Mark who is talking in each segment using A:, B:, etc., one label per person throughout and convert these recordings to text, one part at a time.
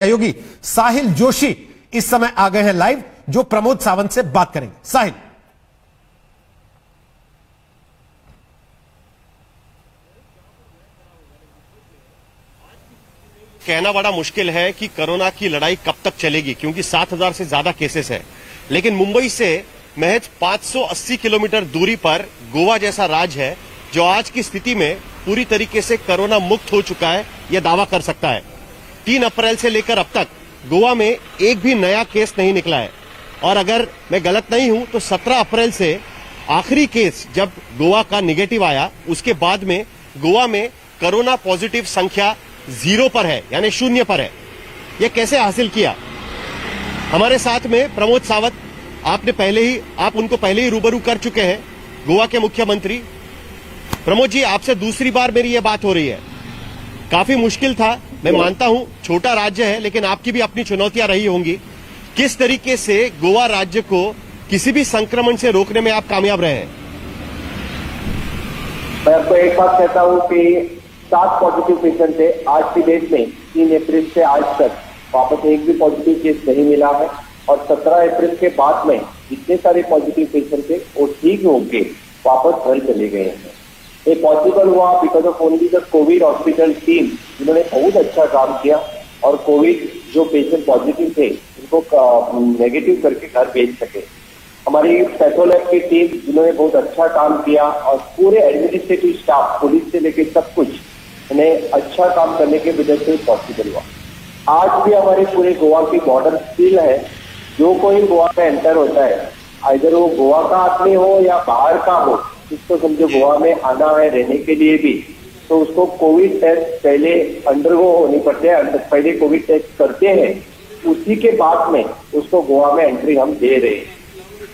A: सहयोगी साहिल जोशी इस समय आ गए हैं लाइव, जो प्रमोद सावंत से बात करेंगे। साहिल।
B: कहना बड़ा मुश्किल है कि कोरोना की लड़ाई कब तक चलेगी, क्योंकि 7,000 से ज्यादा केसेस है। लेकिन मुंबई से महज 580 किलोमीटर दूरी पर गोवा जैसा राज्य है जो आज की स्थिति में पूरी तरीके से कोरोना मुक्त हो चुका है, यह दावा कर सकता है। 3 अप्रैल से लेकर अब तक गोवा में एक भी नया केस नहीं निकला है। और अगर मैं गलत नहीं हूं तो 17 अप्रैल से आखिरी केस जब गोवा का निगेटिव आया, उसके बाद में गोवा में कोरोना पॉजिटिव संख्या 0 पर है, यानी 0 पर है। यह कैसे हासिल किया? हमारे साथ में प्रमोद सावंत, आप उनको पहले ही रूबरू कर चुके हैं, गोवा के मुख्यमंत्री। प्रमोद जी, आपसे दूसरी बार मेरी यह बात हो रही है। काफी मुश्किल था, मैं मानता हूं छोटा राज्य है, लेकिन आपकी भी अपनी चुनौतियां रही होंगी। किस तरीके से गोवा राज्य को किसी भी संक्रमण से रोकने में आप कामयाब रहे हैं?
C: मैं आपको एक बात कहता हूं कि 7 पॉजिटिव पेशेंट थे आज की डेट में। 3 अप्रैल से आज तक वापस एक भी पॉजिटिव केस नहीं मिला है। और 17 अप्रैल के बाद में जितने सारे पॉजिटिव पेशेंट थे वो ठीक होके वापस घर चले गए हैं। ये पॉसिबल हुआ because of only the Covid hospital team, जिन्होंने बहुत अच्छा काम किया और कोविड जो पेशेंट पॉजिटिव थे उनको नेगेटिव करके घर भेज सके। हमारी पैथोलैब की टीम, जिन्होंने बहुत अच्छा काम किया, और पूरे एडमिनिस्ट्रेटिव स्टाफ, पुलिस से लेकर सब कुछ, उन्हें अच्छा काम करने की वजह से पॉसिबल हुआ। आज भी हमारे पूरे गोवा की बॉर्डर सील है। जो कोई गोवा में एंटर होता है, आइदर वो गोवा का आदमी हो या बाहर का हो, जिसको समझो गोवा में आना है रहने के लिए भी, तो उसको कोविड टेस्ट पहले अंडरगो होनी पड़ते हैं। पहले कोविड टेस्ट करते हैं, उसी के बाद में उसको गोवा में एंट्री हम दे रहे हैं।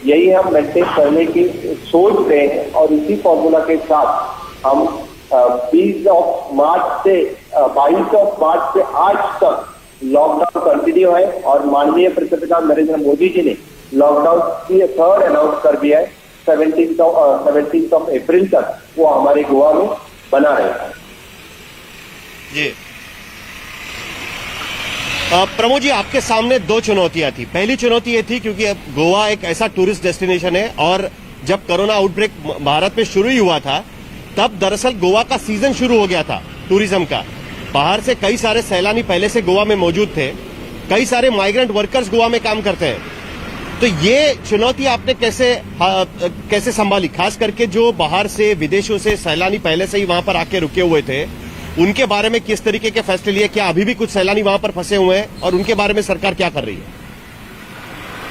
C: यही हम मेंटेन करने की सोच रहे हैं। और इसी फॉर्मूला के साथ हम 22 मार्च से आज तक लॉकडाउन कंटिन्यू है। और माननीय प्रधानमंत्री नरेंद्र मोदी जी ने लॉकडाउन की 3rd अनाउंस कर दिया है। 17 अप्रैल तक वो हमारे गोवा में बना रहेगा।
B: जी प्रमोद जी, आपके सामने 2 चुनौतियां थी। पहली चुनौती ये थी क्योंकि अब गोवा एक ऐसा टूरिस्ट डेस्टिनेशन है, और जब कोरोना आउटब्रेक भारत में शुरू ही हुआ था, तब दरअसल गोवा का सीजन शुरू हो गया था टूरिज्म का। बाहर से कई सारे सैलानी पहले से गोवा में मौजूद थे, कई सारे माइग्रेंट वर्कर्स गोवा में काम करते हैं। तो ये चुनौती आपने कैसे संभाली, खास करके जो बाहर से, विदेशों से सैलानी पहले से ही वहां पर आके रुके हुए थे, उनके बारे में किस तरीके के फैसले लिए? क्या अभी भी कुछ सैलानी वहां पर फंसे हुए हैं, और उनके बारे में सरकार क्या कर रही है?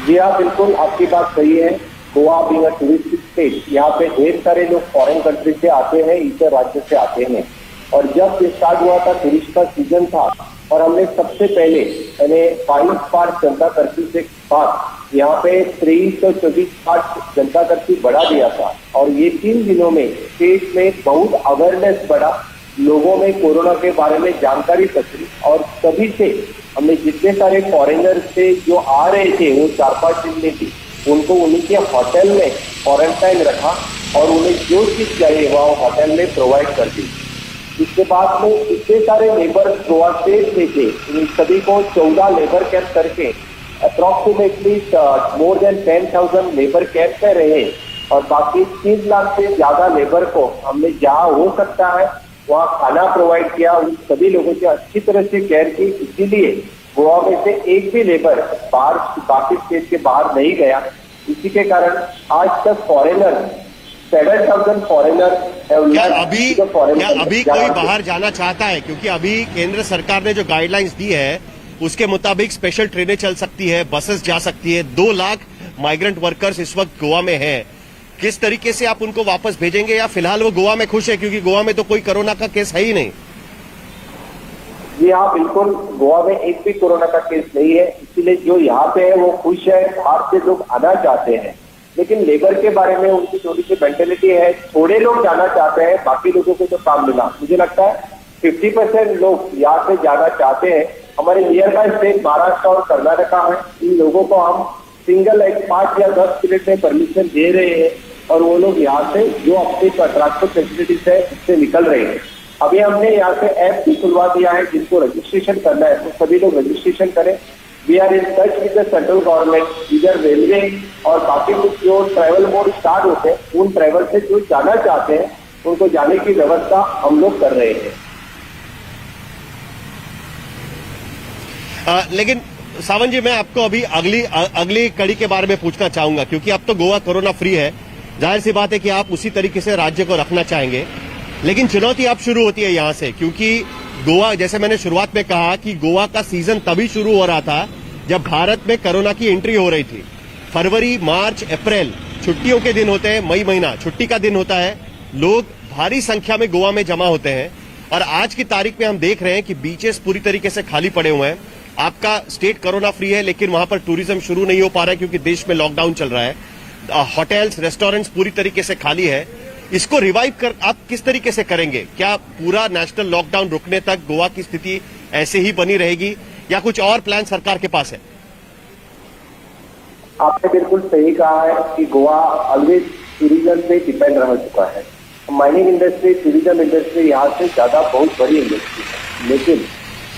C: जी हाँ, बिल्कुल आपकी बात सही है। Goa being a tourist state, यहाँ पे ढेर सारे लोग फॉरेन कंट्री से आते हैं, इतर राज्य से आते हैं। और जब ये स्टार्ट हुआ था, टूरिस्ट का सीजन था, और हमने सबसे पहले 22 मार्च जनता कर्फ्यू से बाद यहाँ पे 23 और 24 मार्च जनता कर्फ्यू बढ़ा दिया था। और ये 3 दिनों में स्टेट में बहुत अवेयरनेस बढ़ा, लोगों में कोरोना के बारे में जानकारी पसरी। और तभी से हमने जितने सारे फॉरेनर थे जो आ रहे थे, वो 4-5 दिन में थी, उनको उनके होटल में क्वारंटाइन रखा और उन्हें जो चीज चाहिए वह होटल में प्रोवाइड कर दी। इसके बाद में इतने सारे लेबर गोवा स्टेट में थे, इन सभी को 14 लेबर कैंप करके approximately more than 10,000 labour camp में रहे। और बाकी 3 लाख से ज्यादा लेबर को हमने जहाँ हो सकता है वहाँ खाना प्रोवाइड किया, उन सभी लोगों की अच्छी तरह से केयर की। इसीलिए गोवा में से एक भी लेबर बाहर, बाकी स्टेट के बाहर नहीं गया। इसी के कारण आज तक फॉरेनर 7,000 फॉरेनर।
B: क्या अभी कोई बाहर जाना चाहता है? क्योंकि अभी केंद्र सरकार ने जो गाइडलाइंस दी है उसके मुताबिक स्पेशल ट्रेनें चल सकती है, बसेस जा सकती है। 2 लाख माइग्रेंट वर्कर्स इस वक्त गोवा में हैं। किस तरीके से आप उनको वापस भेजेंगे, या फिलहाल वो गोवा में खुश है क्योंकि गोवा में तो कोई कोरोना का केस है ही नहीं?
C: जी हाँ, बिल्कुल, गोवा में एक भी कोरोना का केस नहीं है। इसीलिए जो यहाँ पे है वो खुश है। बाहर से लोग आना चाहते हैं, लेकिन लेबर के बारे में उनकी थोड़ी सी मेंटेलिटी है। थोड़े लोग जाना चाहते हैं, बाकी लोगों को तो काम मिला। मुझे लगता है 50% लोग यहाँ से जाना चाहते हैं। हमारे नियर बाय स्टेट महाराष्ट्र और कर्नाटका है, इन लोगों को हम सिंगल 5 या 10 मिनट में परमिशन दे रहे हैं, और वो लोग यहाँ से जो अपनी ट्रांसपोर्ट फैसिलिटीज है उससे निकल रहे हैं। अभी हमने यहाँ से ऐप भी खुलवा दिया है, जिसको रजिस्ट्रेशन करना है तो सभी लोग रजिस्ट्रेशन करें। We are in touch with the central government, इधर रेलवे और बाकी कुछ जो ट्रैवल मोड स्टार्ट होते हैं उन ट्रैवल से जो जाना चाहते हैं उनको जाने की व्यवस्था हम लोग कर रहे हैं।
B: लेकिन सावंत जी, मैं आपको अभी अगली कड़ी के बारे में पूछना चाहूंगा, क्योंकि अब तो गोवा कोरोना फ्री है, जाहिर सी बात है कि आप उसी तरीके से राज्य को रखना चाहेंगे, लेकिन चुनौती अब शुरू होती है यहां से, क्योंकि गोवा, जैसे मैंने शुरुआत में कहा कि गोवा का सीजन तभी शुरू हो रहा था जब भारत में कोरोना की एंट्री हो रही थी। फरवरी, मार्च, अप्रैल छुट्टियों के दिन होते हैं, मई महीना छुट्टी का दिन होता है, लोग भारी संख्या में गोवा में जमा होते हैं और आज की तारीख में हम देख रहे हैं कि बीचेस पूरी तरीके से खाली पड़े हुए हैं। आपका स्टेट कोरोना फ्री है, लेकिन वहां पर टूरिज्म शुरू नहीं हो पा रहा है क्योंकि देश में लॉकडाउन चल रहा है। होटल्स, रेस्टोरेंट्स पूरी तरीके से खाली है। इसको रिवाइव कर आप किस तरीके से करेंगे? क्या पूरा नेशनल लॉकडाउन रुकने तक गोवा की स्थिति ऐसे ही बनी रहेगी या कुछ और प्लान सरकार के पास है?
C: आपने बिल्कुल सही कहा है कि गोवा ऑलवेज टूरिज्म पे डिपेंड रह चुका है। माइनिंग इंडस्ट्री, टूरिज्म इंडस्ट्री यहाँ से ज्यादा बहुत बड़ी इंडस्ट्री है, लेकिन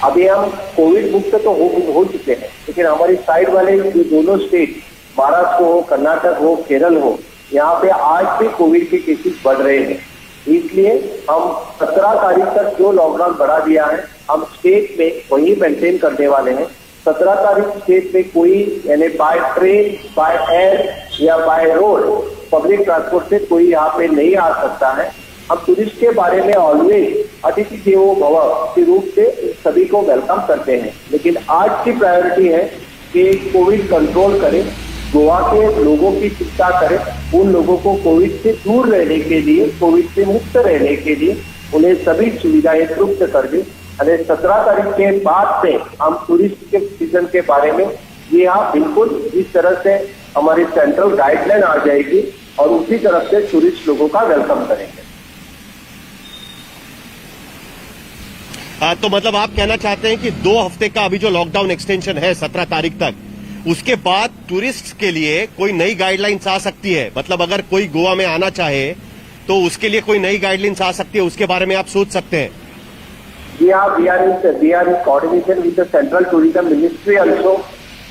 C: अभी हम कोविड मुक्त तो हो चुके हैं, लेकिन हमारी साइड वाले जो दोनों स्टेट, महाराष्ट्र हो, कर्नाटक हो, केरल हो, यहाँ पे आज भी कोविड के केसेस बढ़ रहे हैं। इसलिए हम 17 तारीख तक जो लॉकडाउन बढ़ा दिया है हम स्टेट में वही मेंटेन करने वाले हैं। 17 तारीख स्टेट में कोई यानी बाय ट्रेन, बाय एयर या बाय रोड, पब्लिक ट्रांसपोर्ट से कोई यहाँ पे नहीं आ सकता है। हम टूरिस्ट के बारे में ऑलवेज अतिथि देवो भव के रूप से सभी को वेलकम करते हैं, लेकिन आज की प्रायोरिटी है कि कोविड कंट्रोल करें, गोवा के लोगों की चिंता करें, उन लोगों को कोविड से दूर रहने के लिए, कोविड से मुक्त रहने के लिए उन्हें सभी सुविधाएं उपलब्ध कर दें। अरे 17 तारीख के बाद से हम टूरिस्ट के सीजन के बारे में जी हाँ बिल्कुल इस तरह से हमारी सेंट्रल गाइडलाइन आ जाएगी और उसी तरफ से टूरिस्ट लोगों का वेलकम करेंगे।
B: तो मतलब आप कहना चाहते हैं कि 2 हफ्ते का अभी जो लॉकडाउन एक्सटेंशन है 17 तारीख तक, उसके बाद टूरिस्ट के लिए कोई नई गाइडलाइंस आ सकती है? मतलब अगर कोई गोवा में आना चाहे तो उसके लिए कोई नई गाइडलाइंस आ सकती है, उसके बारे में आप सोच सकते हैं?
C: We are in coordination with the central tourism ministry also,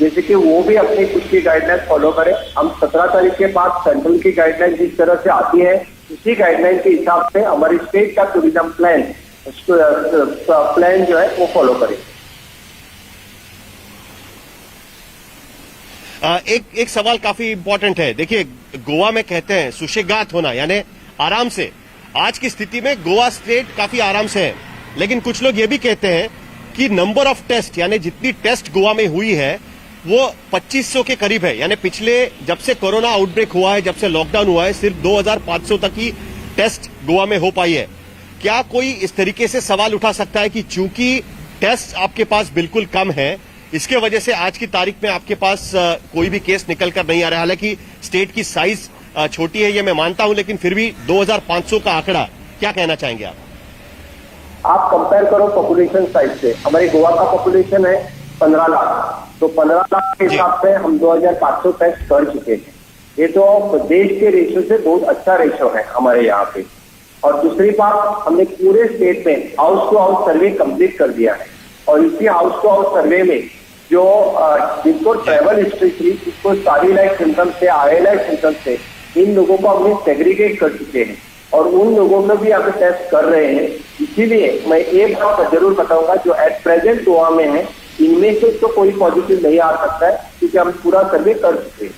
C: जैसे कि वो भी अपनी कुछ की गाइडलाइन फॉलो करें। हम 17 तारीख के बाद सेंट्रल की गाइडलाइन जिस तरह से आती है उसी गाइडलाइन के हिसाब से हमारी स्टेट का टूरिज्म प्लान जो है वो फॉलो करें।
B: एक सवाल काफी इंपॉर्टेंट है। देखिए, गोवा में कहते हैं सुशेगात होना, यानी आराम से। आज की स्थिति में गोवा स्टेट काफी आराम से है, लेकिन कुछ लोग ये भी कहते हैं कि नंबर ऑफ टेस्ट, यानी जितनी टेस्ट गोवा में हुई है वो 2500 के करीब है। यानी पिछले जब से कोरोना आउटब्रेक हुआ है, जब से लॉकडाउन हुआ है, सिर्फ 2500 तक ही टेस्ट गोवा में हो पाई है। क्या कोई इस तरीके से सवाल उठा सकता है कि चूंकि टेस्ट आपके पास बिल्कुल कम है, इसके वजह से आज की तारीख में आपके पास कोई भी केस निकल कर नहीं आ रहा है? हालांकि स्टेट की साइज छोटी है, ये मैं मानता हूं, लेकिन फिर भी 2500 का आंकड़ा, क्या कहना चाहेंगे आप?
C: आप कंपेयर करो पॉपुलेशन साइज से, हमारी गोवा का पॉपुलेशन है 15 लाख, तो 15 लाख के हिसाब से हम 2500 टेस्ट कर चुके हैं। ये तो देश के रेशियो से बहुत अच्छा रेशियो है हमारे यहाँ पे। और दूसरी बात, हमने पूरे स्टेट में house to house survey complete कर दिया है और इसी हाउस टू हाउस सर्वे में जो जिनको ट्रैवल हिस्ट्री थी, जिसको सारी लाइफ सिम्टम्स से, ILI सिम्टम्स से, इन लोगों को हमने सेग्रीगेट कर चुके हैं और उन लोगों में भी हम टेस्ट कर रहे हैं। इसीलिए मैं एक बात जरूर बताऊंगा, जो एट प्रेजेंट गोवा में है इनमें से तो कोई पॉजिटिव नहीं आ सकता है, क्योंकि हम पूरा सर्वे कर चुके हैं।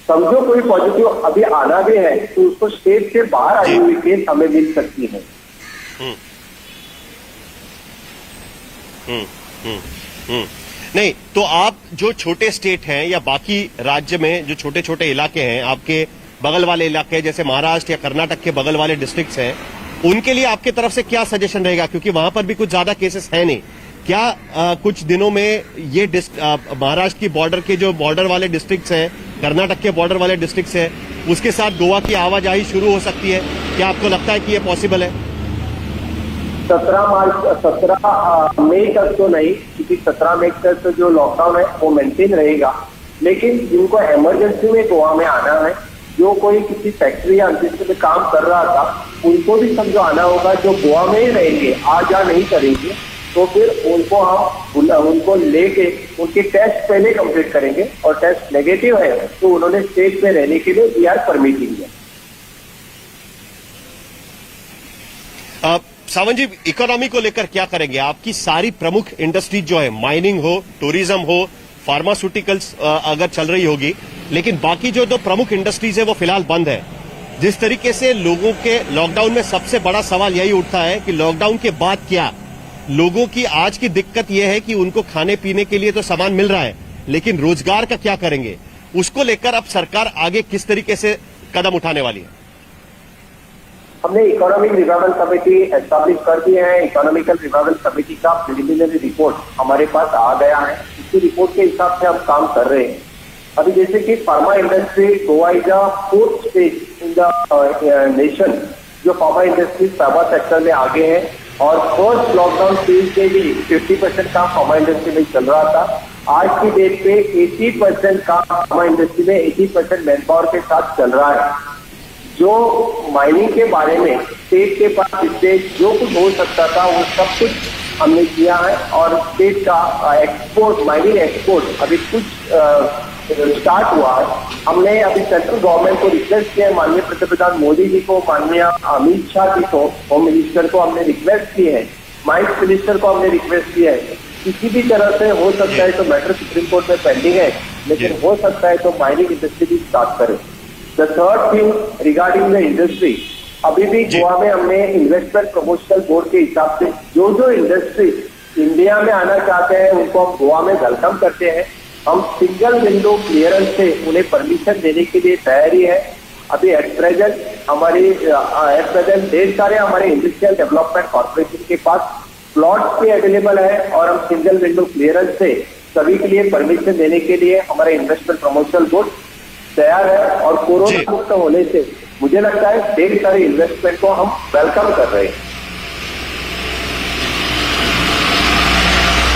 C: समझो कोई पॉजिटिव अभी आना भी है तो उसको स्टेट से बाहर आई हुई केस हमें मिल सकती है।
B: नहीं, तो आप जो छोटे स्टेट हैं या बाकी राज्य में जो छोटे छोटे इलाके हैं, आपके बगल वाले इलाके जैसे महाराष्ट्र या कर्नाटक के बगल वाले डिस्ट्रिक्ट्स हैं, उनके लिए आपके तरफ से क्या सजेशन रहेगा? क्योंकि वहां पर भी कुछ ज्यादा केसेस है नहीं। क्या कुछ दिनों में ये महाराष्ट्र की बॉर्डर के जो बॉर्डर वाले डिस्ट्रिक्ट्स हैं, कर्नाटक के बॉर्डर वाले डिस्ट्रिक्ट्स हैं, उसके साथ गोवा की आवाजाही शुरू हो सकती है? क्या आपको लगता है कि ये पॉसिबल है?
C: 17 मई तक तो नहीं, क्योंकि 17 मई तक तो जो लॉकडाउन है वो मेंटेन रहेगा। लेकिन जिनको इमरजेंसी में गोवा में आना है, जो कोई किसी फैक्ट्री या इंडस्ट्री में काम कर रहा था, उनको भी समझो आना होगा। जो गोवा में ही रहेंगे, आ जा नहीं करेंगे, तो फिर उनको लेके उनके टेस्ट पहले कंप्लीट करेंगे और टेस्ट नेगेटिव है तो उन्होंने स्टेट में रहने के लिए वी आर परमिटिंग है।
B: सावंत जी, इकोनॉमी को लेकर क्या करेंगे? आपकी सारी प्रमुख इंडस्ट्रीज जो है, माइनिंग हो, टूरिज्म हो, फार्मास्यूटिकल्स अगर चल रही होगी, लेकिन बाकी जो प्रमुख इंडस्ट्रीज है वो फिलहाल बंद है। जिस तरीके से लोगों के लॉकडाउन में सबसे बड़ा सवाल यही उठता है कि लॉकडाउन के बाद क्या? लोगों की आज की दिक्कत यह है कि उनको खाने पीने के लिए तो सामान मिल रहा है, लेकिन रोजगार का क्या करेंगे? उसको लेकर अब सरकार आगे किस तरीके से कदम उठाने वाली है?
C: हमने इकोनॉमिक रिवाइवल कमेटी एस्टैब्लिश कर दी है। इकोनॉमिकल रिवाइवल कमेटी का प्रिलिमिनरी रिपोर्ट हमारे पास आ गया है। इसी रिपोर्ट के हिसाब से हम काम कर रहे हैं। अभी जैसे कि pharma industry, Goa is the 4th state in the nation जो फार्मा इंडस्ट्री फार्मा सेक्टर में आगे है। और फर्स्ट लॉकडाउन फेज में भी 50% काम फार्मा इंडस्ट्री में चल रहा था। आज की डेट पे 80% काम फार्मा इंडस्ट्री में 80% मैन पावर के साथ चल रहा है। जो माइनिंग के बारे में स्टेट के पास पिछले जो कुछ हो सकता था वो सब कुछ हमने किया है। और स्टेट का एक्सपोर्ट, माइनिंग एक्सपोर्ट अभी कुछ स्टार्ट हुआ है। हमने अभी सेंट्रल गवर्नमेंट को रिक्वेस्ट किया है, माननीय पंतप्रधान मोदी जी को, माननीय अमित शाह जी को, होम मिनिस्टर को हमने रिक्वेस्ट की है, माइंस मिनिस्टर को हमने रिक्वेस्ट किया है। किसी भी तरह से हो सकता है तो मैटर सुप्रीम कोर्ट में पेंडिंग है, लेकिन हो सकता है तो माइनिंग इंडस्ट्री भी स्टार्ट करें। The third thing regarding the industry, अभी भी गोवा में हमने इन्वेस्टमेंट प्रमोशनल बोर्ड के हिसाब से जो इंडस्ट्री इंडिया में आना चाहते हैं उनको हम गोवा में वेलकम करते हैं। हम सिंगल विंडो क्लियरेंस से उन्हें परमिशन देने के लिए तैयारी है। अभी एट प्रेजेंट ढेर सारे हमारे इंडस्ट्रियल डेवलपमेंट कॉर्पोरेशन के पास प्लॉट्स भी अवेलेबल है और हम सिंगल विंडो क्लियरेंस से सभी के लिए परमिशन देने के लिए हमारे इन्वेस्टमेंट प्रमोशनल बोर्ड तैयार है। और कोरोना मुक्त होने से मुझे लगता है ढेर सारे इन्वेस्टमेंट को हम वेलकम कर रहे हैं।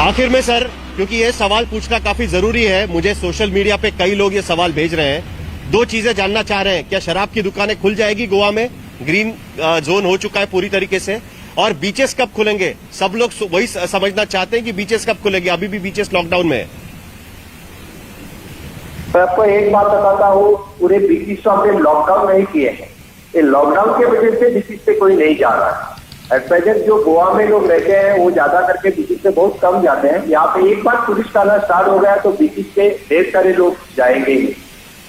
B: आखिर में सर, क्योंकि ये सवाल पूछना काफी जरूरी है, मुझे सोशल मीडिया पे कई लोग ये सवाल भेज रहे हैं। 2 चीजें जानना चाह रहे हैं। क्या शराब की दुकानें खुल जाएगी गोवा में? ग्रीन जोन हो चुका है पूरी तरीके से। और बीचेस कब खुलेंगे? सब लोग वही समझना चाहते हैं कि बीचेस कब खुलेंगे। अभी भी बीचेस लॉकडाउन में है।
C: मैं आपको एक बात बताता हूँ, पूरे बीचेस तो हमने लॉकडाउन नहीं किए हैं। ये लॉकडाउन के वजह से बीचेस पे कोई नहीं जा रहा है। एट प्रेजेंट जो गोवा में लोग रहते हैं वो ज्यादा करके बीचेस पे बहुत कम जाते हैं। यहाँ पे एक बार टूरिस्ट आना स्टार्ट हो गया तो बीचेस पे ढेर सारे लोग जाएंगे ही।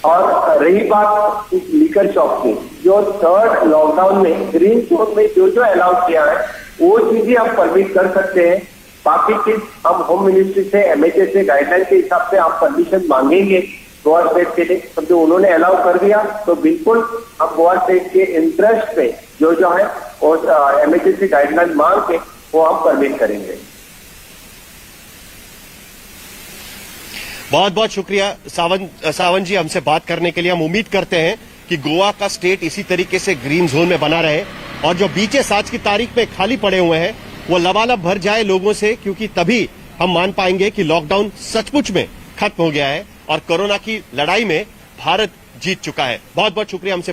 C: और रही बात इस लीकर शॉप की, जो थर्ड लॉकडाउन में ग्रीन जोन में जो अलाउ किया है वो चीजें हम परमिट कर सकते हैं। बाकी चीज हम होम मिनिस्ट्री से, MHA से गाइडलाइन के हिसाब से आप परमिशन मांगेंगे गोवा स्टेट के लिए। समझो उन्होंने अलाउ कर दिया तो बिल्कुल हम गोवा स्टेट के इंटरेस्ट पे जो है और MHA से गाइडलाइन मांग के वो हम परमिट करेंगे।
B: बहुत बहुत शुक्रिया सावंत जी, हमसे बात करने के लिए। हम उम्मीद करते हैं कि गोवा का स्टेट इसी तरीके से ग्रीन जोन में बना रहे और जो बीचेस आज की तारीख में खाली पड़े हुए हैं वो लबालब भर जाए लोगों से, क्योंकि तभी हम मान पाएंगे कि लॉकडाउन सचमुच में खत्म हो गया है और कोरोना की लड़ाई में भारत जीत चुका है। बहुत बहुत शुक्रिया हमसे